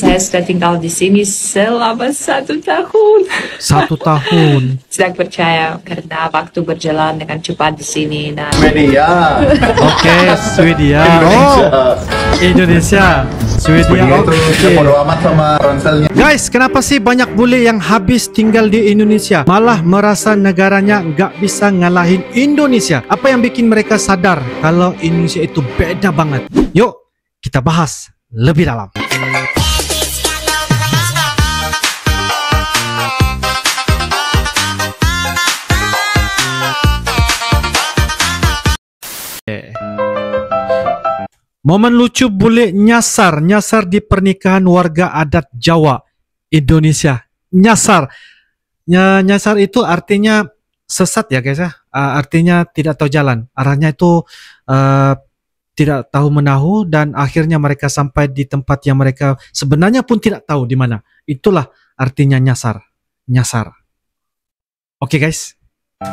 saya sudah tinggal di sini selama 1 tahun. 1 tahun. Tidak percaya karena waktu berjalan dengan cepat di sini. Dan Swedia. Oke, Swedia. Oh, Indonesia. Swedia. Oke. Bodo amat sama ronselnya. Guys, kenapa sih banyak bule yang habis tinggal di Indonesia malah merasa negaranya nggak bisa ngalahin Indonesia? Apa yang bikin mereka sadar kalau Indonesia itu beda banget? Yuk, kita bahas lebih dalam. Momen lucu bule nyasar di pernikahan warga adat Jawa Indonesia. Nyasar itu artinya sesat ya guys ya. Artinya tidak tahu jalan. Arahnya itu tidak tahu menahu dan akhirnya mereka sampai di tempat yang mereka sebenarnya pun tidak tahu di mana. Itulah artinya nyasar. Oke guys.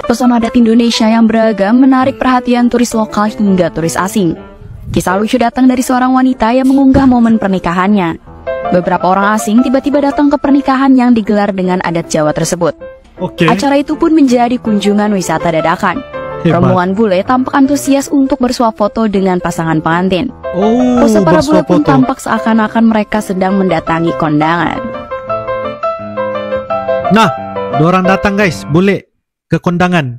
Pesona adat Indonesia yang beragam menarik perhatian turis lokal hingga turis asing. Kisah lucu datang dari seorang wanita yang mengunggah momen pernikahannya. Beberapa orang asing tiba-tiba datang ke pernikahan yang digelar dengan adat Jawa tersebut. Acara itu pun menjadi kunjungan wisata dadakan. Rombongan bule tampak antusias untuk bersuap foto dengan pasangan pengantin. Pose para bule pun tampak seakan-akan mereka sedang mendatangi kondangan. Nah, orang datang guys, bule ke kondangan.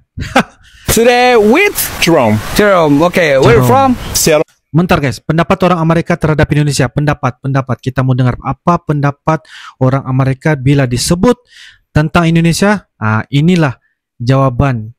Today with Jerome. Okay, where you from? Seattle. Bentar guys, pendapat orang Amerika terhadap Indonesia. Pendapat. Kita mau dengar apa pendapat orang Amerika bila disebut tentang Indonesia. Inilah jawaban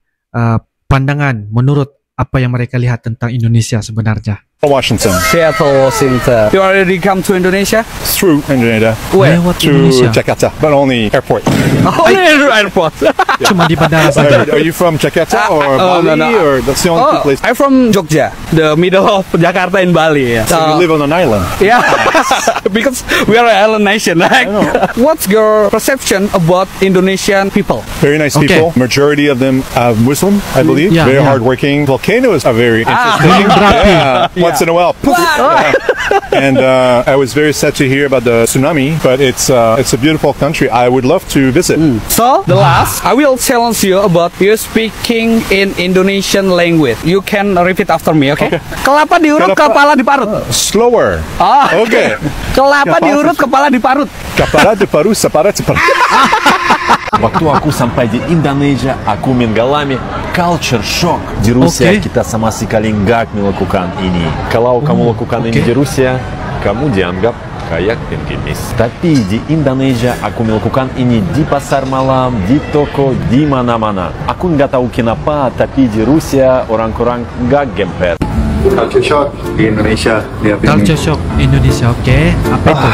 pandangan menurut apa yang mereka lihat tentang Indonesia sebenarnya. Washington. Seattle, Washington. You already come to Indonesia? Through Indonesia. Where? To Jakarta, but only airport. Only airport. Cuma di bandara saja. Are you from Jakarta or Bali? No. Or that's the only two places? I'm from Jogja, the middle of Jakarta and Bali. Yeah. So you live on an island? Yeah, because we are an island nation. Right? What's your perception about Indonesian people? Very nice people. Majority of them Muslim, I believe. Very hardworking. Volcanoes are very interesting. Once in a while. And I was very sad to hear about the tsunami, but it's a beautiful country. I would love to visit. So the last, I will challenge you about you speaking in Indonesian language. You can repeat after me, okay? Kelapa diurut, kepala diparut. Slower. Okay. Kelapa diurut, kepala diparut. Kepala diparut, separat. Waktu aku sampai di Indonesia, aku mengalami culture shock. Di Rusia kita sama sekali nggak melakukan ini. Kalau kamu lakukan ini di Rusia, kamu dianggap kayak pengemis. Tapi di Indonesia, aku melakukan ini di pasar malam, di toko, di mana-mana. Aku nggak tahu kenapa, tapi di Rusia orang-orang nggak gempet. Culture shock di Indonesia. Culture shock Indonesia, oke. Apa itu?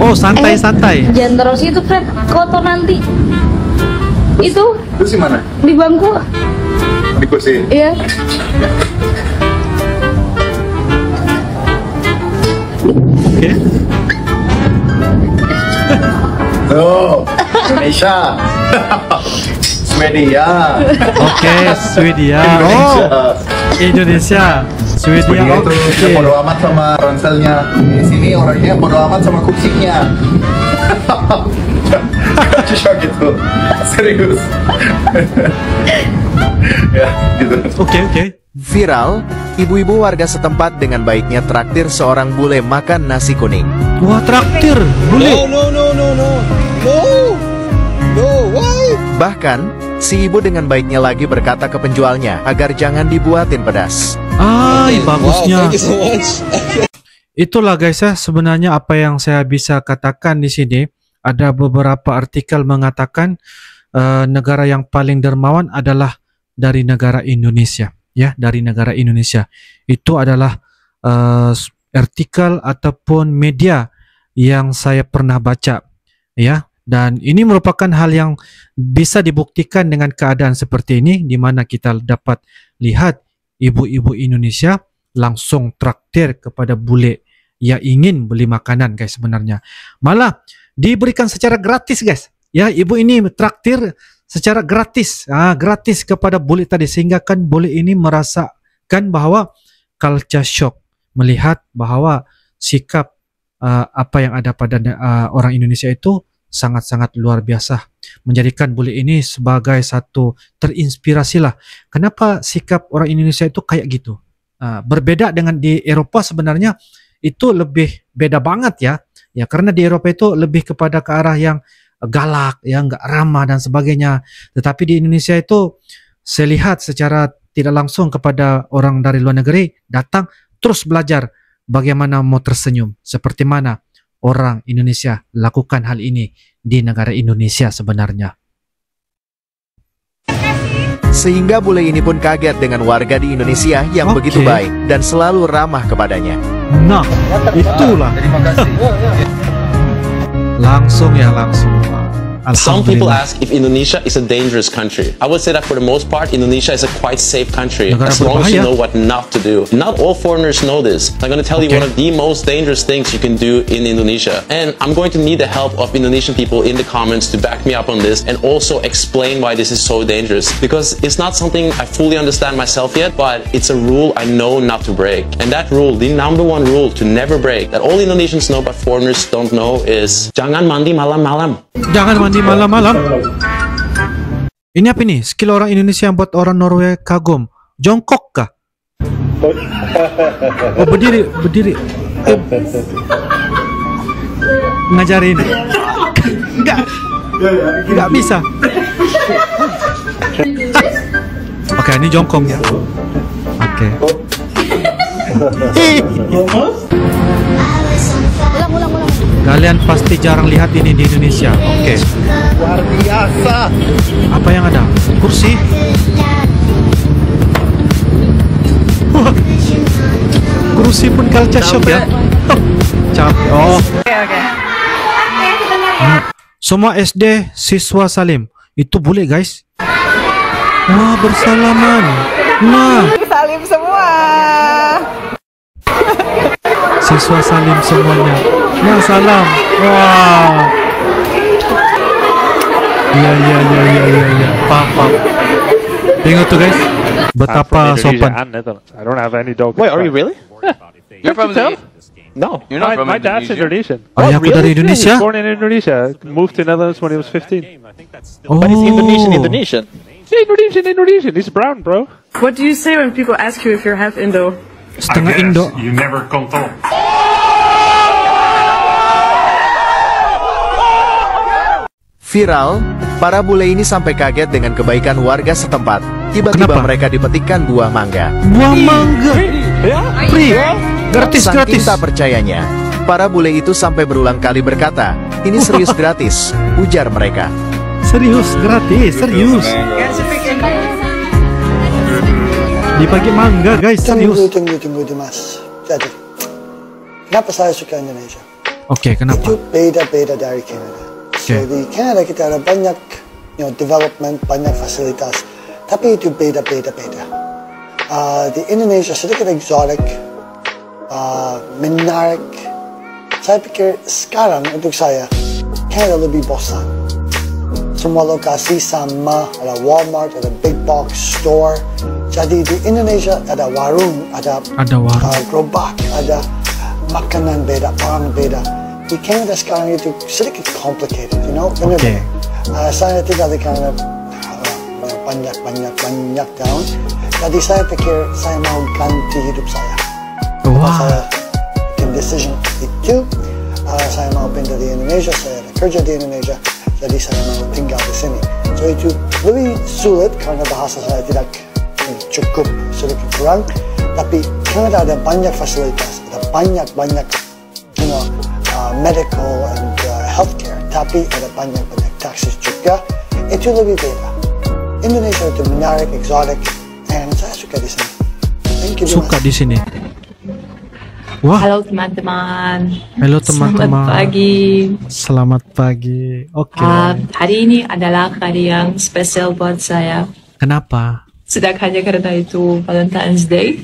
Oh, santai. Jangan terus itu, Fred. Kotor nanti. Itu Terus di mana? di bangku. Di kursi. Iya. Oke. Tuh, Indonesia. Swedia. Oke, Swedia. Oh, Indonesia. Swedia. Itu bodo amat sama ronselnya. Di sini orangnya bodo amat sama kursinya. Culture gitu. Serius. Ya, gitu. Oke. Viral, ibu-ibu warga setempat dengan baiknya traktir seorang bule makan nasi kuning. Wah, traktir bule. No, why? Bahkan, si ibu dengan baiknya lagi berkata ke penjualnya agar jangan dibuatin pedas. Bagusnya. Itulah guys ya, sebenarnya apa yang saya bisa katakan di sini. Ada beberapa artikel mengatakan negara yang paling dermawan adalah dari negara Indonesia. Ya, dari negara Indonesia. Itu adalah artikel ataupun media yang saya pernah baca. Ya, dan ini merupakan hal yang bisa dibuktikan dengan keadaan seperti ini, di mana kita dapat lihat ibu-ibu Indonesia langsung traktir kepada bule yang ingin beli makanan guys sebenarnya. Malah diberikan secara gratis guys. Ya, ibu ini traktir secara gratis. Gratis kepada bule tadi, sehingga kan bule ini merasakan bahwa culture shock melihat bahwa sikap apa yang ada pada orang Indonesia itu sangat-sangat luar biasa, menjadikan bule ini sebagai satu terinspirasi lah. Kenapa sikap orang Indonesia itu kayak gitu? Berbeda dengan di Eropa sebenarnya itu lebih beda banget ya. Ya karena di Eropa itu lebih kepada ke arah yang galak, yang nggak ramah dan sebagainya. Tetapi di Indonesia itu saya lihat secara tidak langsung kepada orang dari luar negeri datang terus belajar bagaimana mau tersenyum, seperti mana orang Indonesia lakukan hal ini di negara Indonesia sebenarnya. Sehingga bule ini pun kaget dengan warga di Indonesia yang begitu baik dan selalu ramah kepadanya. Nah, itulah. Langsung ya, langsung. Some people ask if Indonesia is a dangerous country. I would say that for the most part, Indonesia is a quite safe country as long as you know what not to do. Not all foreigners know this. I'm going to tell you one of the most dangerous things you can do in Indonesia. And I'm going to need the help of Indonesian people in the comments to back me up on this and also explain why this is so dangerous. Because it's not something I fully understand myself yet, but it's a rule I know not to break. And that rule, the number one rule to never break, that all Indonesians know but foreigners don't know is jangan mandi malam-malam. Jangan mandi malam-malam. Ini apa nih? Skill orang Indonesia yang buat orang Norway kagum. Jongkok kah? Oh, berdiri. Ngajarin. Enggak bisa. Oke, ini jongkok ya. Oke. Kalian pasti jarang lihat ini di Indonesia. Oke. Luar biasa. Apa yang ada? Kursi. Wah. Kursi pun culture shock ya. Capek. Oh. Oke. Semua SD siswa Salim itu boleh guys. Wah, bersalaman. Nah. Salim semua. Siswa Salim semuanya. Nah, salam. Wah. Iya. Paham. Tengok tuh guys. Betapa sopan. I don't have any dog. Wait, are you really? You're from Indonesia? No, you're not from my dad's Indonesian. Ayahku dari Indonesia. He was born in Indonesia. Moved to Netherlands when he was 15. Oh. But he's Indonesian. Yeah, Indonesian. He's brown, bro. What do you say when people ask you if you're half Indo? Setengah Indo. You never control. Viral, para bule ini sampai kaget dengan kebaikan warga setempat. Tiba-tiba mereka dipetikkan buah mangga. Buah mangga? Free? Gratis. Saking tak percayanya, para bule itu sampai berulang kali berkata, ini serius gratis, ujar mereka. Serius, gratis, serius. Dibagi mangga guys, serius. Tunggu Dimas. Jadi, kenapa saya suka Indonesia? Oke, kenapa? Itu beda-beda dari Canada. So di Canada kita ada banyak, development, banyak fasilitas, tapi itu beda-beda. Di Indonesia sedikit exotic, menarik. Saya pikir sekarang untuk saya, Canada lebih bosan. Semua lokasi sama, ada Walmart, ada big box store. Jadi di Indonesia ada warung, ada gerobak, ada makanan beda, orang beda. Di Canada sekarang itu sedikit complicated, benar-benar. Saya tinggal di Canada banyak tahun. Jadi saya pikir saya mau ganti hidup saya. Saya bikin decision itu, saya mau pindah di Indonesia, saya ada kerja di Indonesia. Jadi saya mau tinggal di sini. So itu lebih sulit karena bahasa saya tidak cukup, sedikit kurang. Tapi Canada ada banyak fasilitas, ada banyak medical and healthcare. Tapi ada banyak taxes juga. Itu lebih beda. Indonesia itu menarik, exotic, and saya suka di sini. Thank you. Suka di sini. Wah. Halo teman-teman. Halo teman-teman. Selamat pagi. Selamat pagi. Oke. Hari ini adalah hari yang spesial buat saya. Kenapa? Tidak hanya karena itu Valentine's Day,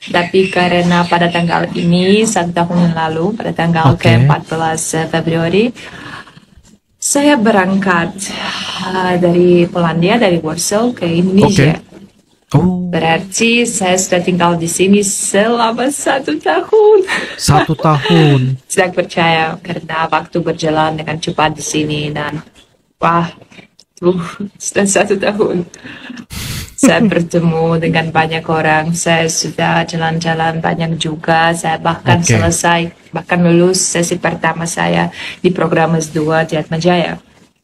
tapi karena pada tanggal ini 1 tahun yang lalu, pada tanggal ke-14 Februari, saya berangkat dari Polandia, dari Warsaw ke Indonesia. Berarti saya sudah tinggal di sini selama 1 tahun. 1 tahun. Tidak percaya karena waktu berjalan dengan cepat di sini dan wah, sudah 1 tahun. Saya bertemu dengan banyak orang. Saya sudah jalan-jalan banyak juga. Saya bahkan bahkan lulus sesi pertama saya di program S2 di Atmajaya.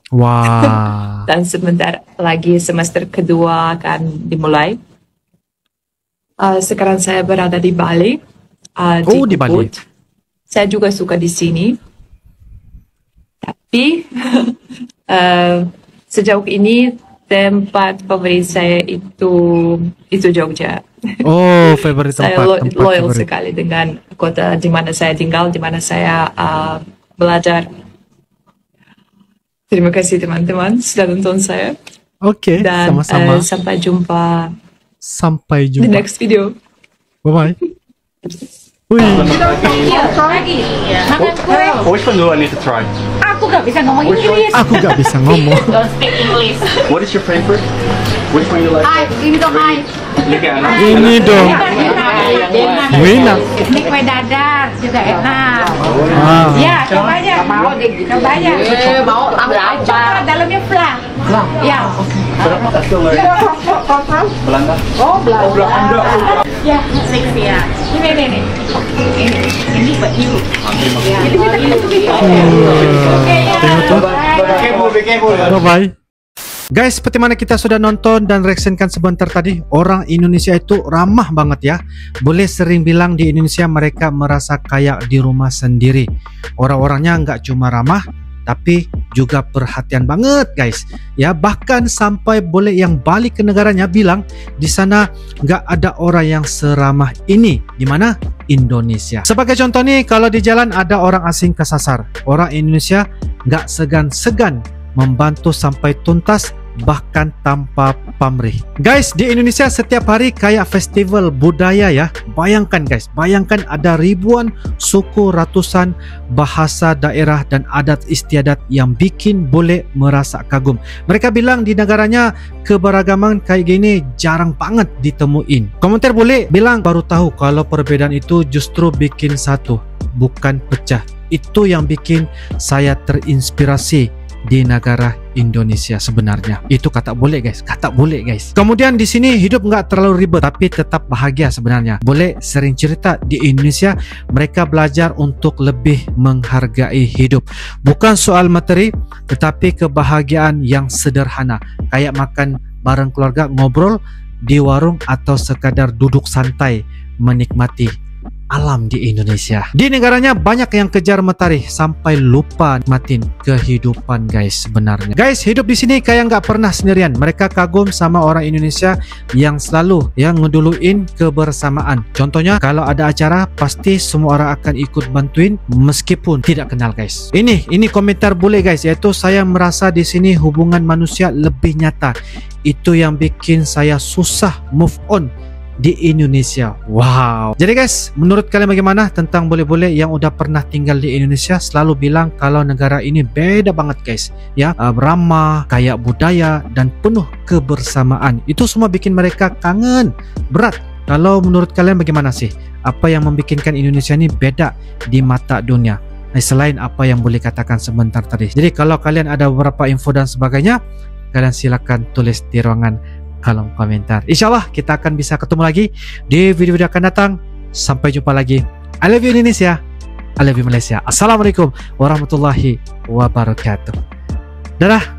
Wah. Dan sebentar lagi semester kedua akan dimulai. Sekarang saya berada di Bali. Di Bali. Saya juga suka di sini. Tapi sejauh ini tempat favorit saya itu Jogja. Oh, favorit tempat. Saya loyal sekali dengan kota di mana saya tinggal, di mana saya belajar. Terima kasih teman-teman sudah nonton saya. Oke, sama-sama. Sampai jumpa. Sampai jumpa. The next video. Bye-bye. Wih. Which one do I need to try? Aku gak bisa ngomong Inggris. Aku gak bisa ngomong. Don't speak English. What is your favorite? Which one you like? Ini dong, Ini dong. Wina. Ini kue dadar juga enak. Ya, coba aja. Mau coba aja. Mau coba dalamnya flan. Ya. Belanda. Oh, Belanda. Ya, 6 ya. Ini. Ini buat you. Bye-bye. Guys, seperti mana kita sudah nonton dan reactionkan sebentar tadi, orang Indonesia itu ramah banget ya. Boleh sering bilang di Indonesia mereka merasa kayak di rumah sendiri. Orang-orangnya nggak cuma ramah, tapi juga perhatian banget guys. Ya, bahkan sampai boleh yang balik ke negaranya bilang di sana nggak ada orang yang seramah ini. Di mana? Indonesia. Sebagai contoh nih, kalau di jalan ada orang asing kesasar, orang Indonesia nggak segan-segan membantu sampai tuntas, bahkan tanpa pamrih. Guys, di Indonesia setiap hari kayak festival budaya ya. Bayangkan guys, bayangkan ada ribuan suku, ratusan bahasa daerah dan adat istiadat yang bikin boleh merasa kagum. Mereka bilang di negaranya keberagaman kayak gini jarang banget ditemuin. Komentar boleh bilang baru tahu kalau perbedaan itu justru bikin satu, bukan pecah. Itu yang bikin saya terinspirasi di negara Indonesia sebenarnya. Itu kata boleh guys, kata boleh guys. Kemudian di sini hidup nggak terlalu ribet tapi tetap bahagia sebenarnya. Boleh sering cerita di Indonesia mereka belajar untuk lebih menghargai hidup. Bukan soal materi tetapi kebahagiaan yang sederhana, kayak makan bareng keluarga, ngobrol di warung, atau sekadar duduk santai menikmati alam di Indonesia. Di negaranya banyak yang kejar materi sampai lupa nikmatin kehidupan guys sebenarnya. Guys, hidup di sini kayak nggak pernah sendirian. Mereka kagum sama orang Indonesia yang selalu yang ngeduluin kebersamaan. Contohnya kalau ada acara pasti semua orang akan ikut bantuin meskipun tidak kenal guys. Ini komentar boleh guys, yaitu saya merasa di sini hubungan manusia lebih nyata. Itu yang bikin saya susah move on di Indonesia. Wow. Jadi guys, menurut kalian bagaimana tentang boleh-boleh yang udah pernah tinggal di Indonesia? Selalu bilang kalau negara ini beda banget guys ya, ramah, kaya budaya, dan penuh kebersamaan. Itu semua bikin mereka kangen berat. Kalau menurut kalian bagaimana sih? Apa yang membikinkan Indonesia ini beda di mata dunia? Selain apa yang boleh katakan sebentar tadi. Jadi kalau kalian ada beberapa info dan sebagainya, kalian silakan tulis di ruangan kolom komentar. Insyaallah kita akan bisa ketemu lagi di video-video akan datang. Sampai jumpa lagi. I love you Indonesia, I love you Malaysia. Assalamualaikum warahmatullahi wabarakatuh. Dadah.